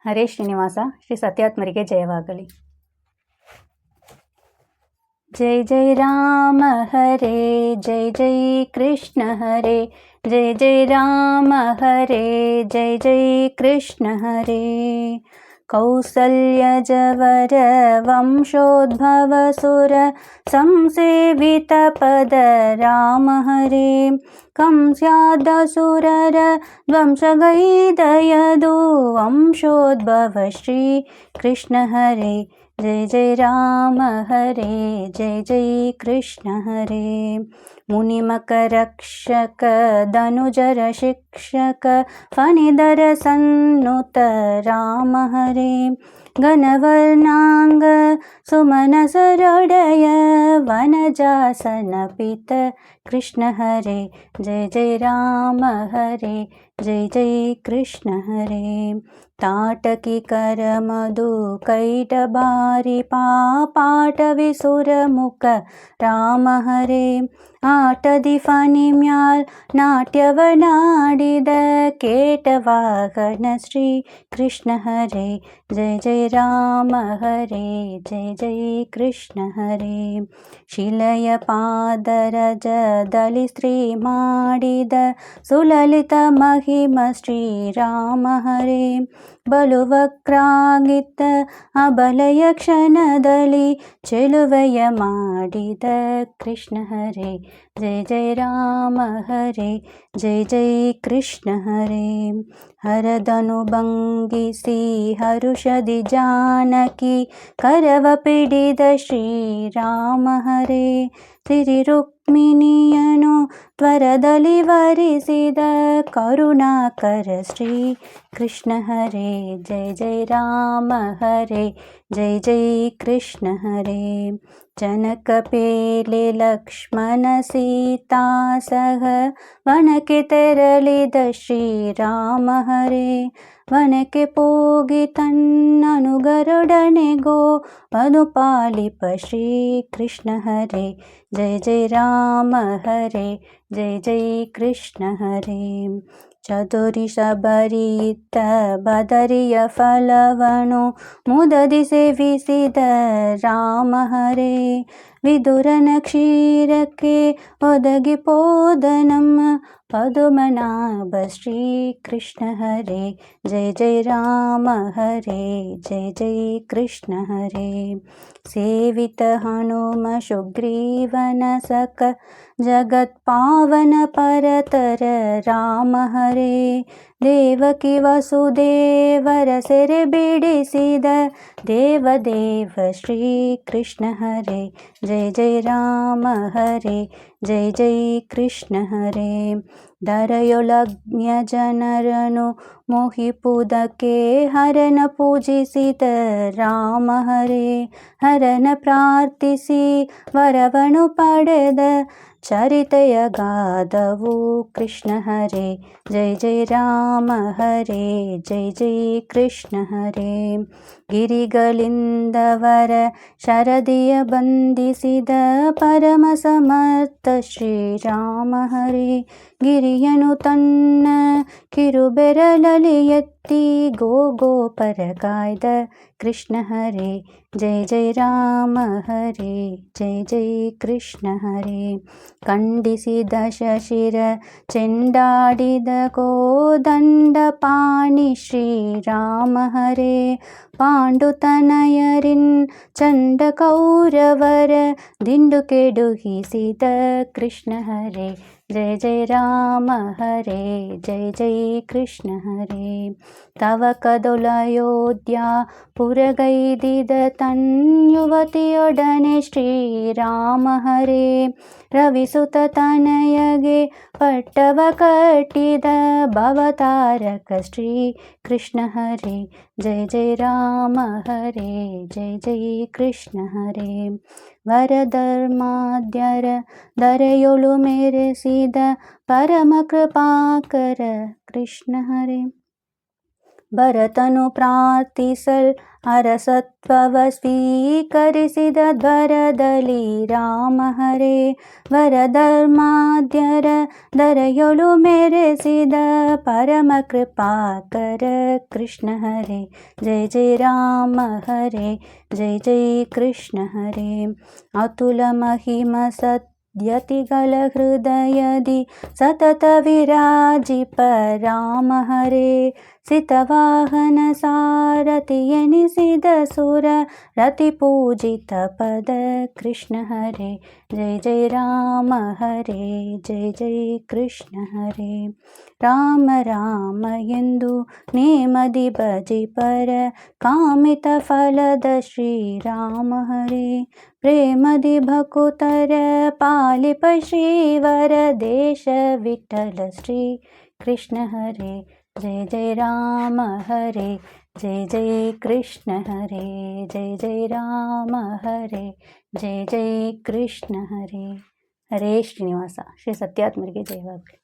ಹರೇ ಶ್ರೀನಿವಾಸ. ಶ್ರೀ ಸತ್ಯಾತ್ಮರಿಗೆ ಜಯವಾಗಲಿ. ಜೈ ಜೈ ರಾಮ ಹರೇ, ಜೈ ಜೈ ಕೃಷ್ಣ ಹರೇ, ಜೈ ಜೈ ರಾಮ ಹರೇ, ಜೈ ಜೈ ಕೃಷ್ಣ ಹರೇ. ಕೌಸಲ್ಯಜವರ ವಂಶೋದ್ಭವ ಸುರ ಸಂಸೇವಿತ ಪದ ರಾಮ ಹರೇ. ಕಂಸ್ಯಾದಸುರರ ಧ್ವಂಸಗೈದಯದು ವಂಶೋದ್ಭವ ಶ್ರೀ ಕೃಷ್ಣ ಹರೇ. ಜೈ ಜೈ ರಾಮ ಹರೇ, ಜೈ ಜೈ ಕೃಷ್ಣ ಹರೇ. ಮುನಿಮಕರಕ್ಷಕ ಧನುಜರ ಶಿಕ್ಷಕ ಫಣಿಧರ ಸನ್ನುತ ರಾಮ ಹರೇ. ಘನವರ್ಣಾಂಗ ಸುಮನಸರೊಡೆಯ ವನಜಾಸನ ಪಿತ ಕೃಷ್ಣ ಹರೇ. ಜೈ ಜೈ ರಾಮ ಹರೇ, ಜೈ ಜೈ ಕೃಷ್ಣ ಹರೇ. ತಾಟಕಿ ಕರ ಮಧು ಕೈಟಭಾರಿ ಪಾಪಾಟವಿಸುರ ಮುಖ ರಾಮ ಹರೇ. ಆಟದಿ ಫಣಿಮ್ಯಾಲ್ ನಾಟ್ಯವನಾಡಿದ ಕೇಟವಾಹನ ಶ್ರೀ ಕೃಷ್ಣ ಹರೇ. ಜೈ ಜೈ ರಾಮ ಹರೇ, ಜೈ ಜೈ ಕೃಷ್ಣ ಹರೇ. ಶಿಲೆಯ ಪಾದರಜದಲ್ಲಿ ಸ್ತ್ರೀ ಮಾಡಿದ ಸುಲಲಿತ ಮಹಿಮ ಶ್ರೀರಾಮ ಹರೇ. ಬಲುವಕ್ರಾಗಿತ್ತ ಅಬಲಯ ಕ್ಷಣದಲ್ಲಿ ಚೆಲುವೆಯ ಮಾಡಿದ ಕೃಷ್ಣ ಹರೇ. ಜೈ ಜೈ ರಾಮ ಹರೇ, ಜೈ ಜೈ ಕೃಷ್ಣ ಹರೇ. ಹರದನು ಭಂಗಿಸಿ ಹರುಷದಿ ಜಾನಕಿ ಕರವ ಪಿಡಿದ ಶ್ರೀರಾಮ ಹರೇ. ಸಿರಿ ರುಕ್ಮಿಣಿಯನು ತ್ವರದಲ್ಲಿ ವರಿಸಿದ ಕರುಣಾಕರ ಶ್ರೀ ಕೃಷ್ಣ ಹರೇ. ಜೈ ಜೈ ರಾಮ ಹರೇ, ಜೈ ಜೈ ಕೃಷ್ಣ ಹರೇ. ಜನಕ ಪೇಲೆ ಲಕ್ಷ್ಮಣ ಸೀತಾ ಸಹ ವನಕ್ಕೆ ತೆರಳಿದ ಶ್ರೀರಾಮ ಹರೇ. ವನಕ್ಕೆ ಪೋಗಿ ತನ್ನನುಗರೊಡನೆ ಗೋ ಪನುಪಾಲಿಪ ಶ್ರೀ ಕೃಷ್ಣ ಹರೇ. ಜೈ ಜೈ ರಾಮ ಹರೇ, ಜೈ ಜೈ ಕೃಷ್ಣ ಹರೇ. ಚದುರಿ ಶಬರಿಯಿತ್ತ ಬದರಿಯ ಫಲವನು ಮುದದಿ ಸೇವಿಸಿದ ರಾಮ ಹರೇ. ವಿದುರನ ಕ್ಷೀರಕ್ಕೆ ಒದಗಿ ಪೋದ ನಮ್ಮ ಪದುಮನಾಭ ಶ್ರೀ ಕೃಷ್ಣ ಹರೇ. ಜೈ ಜೈ ರಾಮ ಹರೇ, ಜೈ ಜೈ ಕೃಷ್ಣ ಹರೇ. ಸೇವಿತ ಹನುಮ ಸುಗ್ರೀವನ ಸಕ ಜಗತ್ಪಾವನ ಪರತರ ರಾಮ ಹರೇ. ದೇವಕಿ ವಸುದೇವರ ಸೆರೆ ಬಿಡಿಸಿದ ದೇವದೇವ ಶ್ರೀ ಕೃಷ್ಣ ಹರೇ. ಜೈ ಜೈ ರಾಮ ಹರೇ, ಜೈ ಜೈ ಕೃಷ್ಣ ಹರೇ. ಧರೆಯೊಳಜ್ಞ ಜನರನು ಮೋಹಿಪುದಕ್ಕೆ ಹರನ ಪೂಜಿಸಿದ ರಾಮ ಹರೇ. ಹರನ ಪ್ರಾರ್ಥಿಸಿ ವರವನು ಪಡೆದ ಚರಿತೆಯಗಾದವು ಕೃಷ್ಣ ಹರೇ. ಜೈ ಜೈ ರಾಮ ಹರೇ, ಜೈ ಜೈ ಕೃಷ್ಣ ಹರೇ. ಗಿರಿಗಳಿಂದವರ ಶರದಿಯ ಬಂಧಿಸಿದ ಪರಮ ಸಮರ್ಥ ಶ್ರೀರಾಮ ಹರೇ. ಗಿರಿಯನು ತನ್ನ ಕಿರುಬೆರಳಲಿ ಎತ್ತಿ ಗೋಪರ ಕಾಯ್ದ ಕೃಷ್ಣ ಹರೇ. ಜೈ ಜೈ ರಾಮ ಹರೇ, ಜೈ ಜೈ ಕೃಷ್ಣ ಹರೇ. ಖಂಡಿಸಿದ ಶಶಿರ ಚೆಂಡಾಡಿದ ಕೋದಂಡ ಪಾಣಿ ಶ್ರೀರಾಮ ಹರೇ. ಪಾಂಡುತನಯರಿನ್ ಚಂಡ ಕೌರವರ ದಿಂಡು ಕೆಡುಹಿಸಿದ ಕೃಷ್ಣ ಹರೇ. ಜೈ ಜೈ ರಾಮ ಹರೇ, ಜೈ ಜೈ ಕೃಷ್ಣ ಹರೇ. ತವಕದೊಳಯೋಧ್ಯ ಪುರಗೈದಿದ ತನ್ಯುವತಿಯೊಡನೆ ಶ್ರೀರಾಮ ಹರೇ. ರವಿಸುತ ತನಯಗೆ ಪಟ್ಟವ ಕಟ್ಟಿದ ಭವತಾರಕ ಶ್ರೀ ಕೃಷ್ಣ ಹರೇ. ಜೈ ಜೈ ರಾಮ ಹರೇ, ಜೈ ಜೈ ಕೃಷ್ಣ ಹರೇ. ವರಧರ್ಮಾದ್ಯರ ಧರೆಯೊಳು ಮೆರೆಸಿದ ಪರಮ ಕೃಪಾಕರ ಕೃಷ್ಣ ಹರೇ. ಭರತನು ಪ್ರಾರ್ಥಿಸಲ್ ಅರಸತ್ವವ ಸ್ವೀಕರಿಸಿದ ಧ್ವರದಲ್ಲಿ ರಾಮ ಹರೇ. ವರಧರ್ಮಾದ್ಯರ ದರೆಯೊಳು ಮೆರೆಸಿದ ಪರಮ ಕೃಪಾಕರ ಕೃಷ್ಣ ಹರೇ. ಜಯ ಜಯ ರಾಮ ಹರೇ, ಜಯ ಜಯ ಕೃಷ್ಣ ಹರೇ. ಅತುಲ ಮಹಿಮ ಯತಿಗಳ ಹೃದಯದಿ ಸತತ ವಿರಾಜಿಪ ರಾಮ ಹರೇ. ಸಿತವಾಹನ ಸಾರಥಿ ಎನಿಸಿದ ಸುರ ರತಿ ಪೂಜಿತ ಪದ ಕೃಷ್ಣ ಹರೇ. ಜಯ ಜಯ ರಾಮ ಹರೇ, ಜಯ ಜಯ ಕೃಷ್ಣ ಹರೇ. ರಾಮ ರಾಮ ಎಂದು ನೇಮದಿ ಭಜಿಪರ ಕಾಮಿತ ಫಲದ ಶ್ರೀರಾಮ ಹರೇ. ಪ್ರೇಮದಿ ಭಕುತರ ಪಾಲಿಪ ಶ್ರೀವರ ದೇಶ ವಿಠಲ ಶ್ರೀ ಕೃಷ್ಣ ಹರೇ. ಜಯ ಜಯ ರಾಮ ಹರೇ, ಜಯ ಜಯ ಕೃಷ್ಣ ಹರೇ. ಜಯ ಜಯ ರಾಮ ಹರೇ, ಜಯ ಜಯ ಕೃಷ್ಣ ಹರೇ. ಹರೇ ಶ್ರೀನಿವಾಸ. ಶ್ರೀ ಸತ್ಯಾತ್ಮರಿಗೆ ಜಯವಾಗಲಿ.